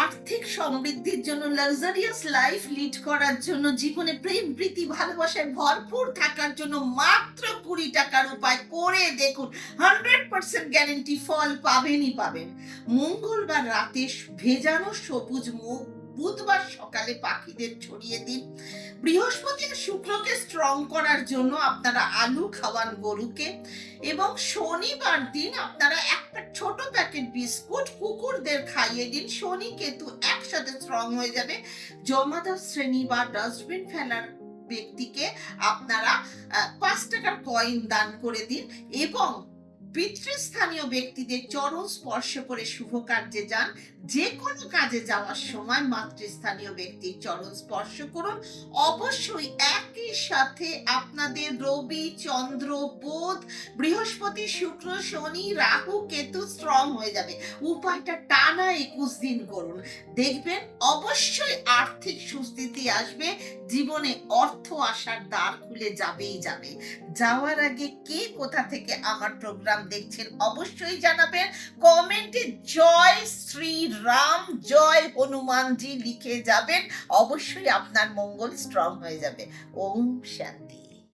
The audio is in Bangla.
আর্থিক সমৃদ্ধির জন্য, লাক্সারিয়াস লাইফ লিড করার জন্য, জীবনে প্রেম প্রীতি ভালোবাসায় ভরপুর থাকার জন্য মাত্র 20 টাকার উপায় করে দেখুন। 100% গ্যারেন্টি ফল পাবেনই পাবেন। মঙ্গলবার রাতে ভেজানো সবুজ মুগ, বুধবার সকালে পাখিদের ছড়িয়ে দিন। বৃহস্পতি আর শুক্রকে স্ট্রং করার জন্য আপনারা আলু খাওয়ান গরুকে, এবং শনিবার দিন আপনারা একটা ছোট প্যাকেট বিস্কুট কুকুরদের খাইয়ে দিন। শনি কেতু একসাথে স্ট্রং হয়ে যাবে। জমাদার শ্রেণী বা ডাস্টবিন ফেলার ব্যক্তিকে আপনারা 5 টাকার কয়েন দান করে দিন, এবং পিতৃস্থানীয় ব্যক্তিদের চরণ স্পর্শ করে শুভ কার্যে যান। যে কোনো কাজে যাওয়ার সময় মাতৃস্থানীয় ব্যক্তির চরণ স্পর্শ করুন। অবশ্যই একই সাথে আপনাদের রবি, চন্দ্র, বুধ, বৃহস্পতি, শুক্র, শনি, রাহু, কেতু স্ট্রং হয়ে যাবে। উপায়টা টানা 21 দিন করুন, দেখবেন অবশ্যই আর্থিক সুস্থিতি আসবে। জীবনে অর্থ আসার দ্বার খুলে যাবেই যাবে। যাওয়ার আগে কে কোথা থেকে আমার প্রোগ্রাম দেখছেন অবশ্যই জানাবেন। কমেন্টে জয় শ্রী রাম, জয় হনুমানজি লিখে যাবেন। অবশ্যই আপনার মঙ্গল স্ট্রং হয়ে যাবে। ওম শান্তি।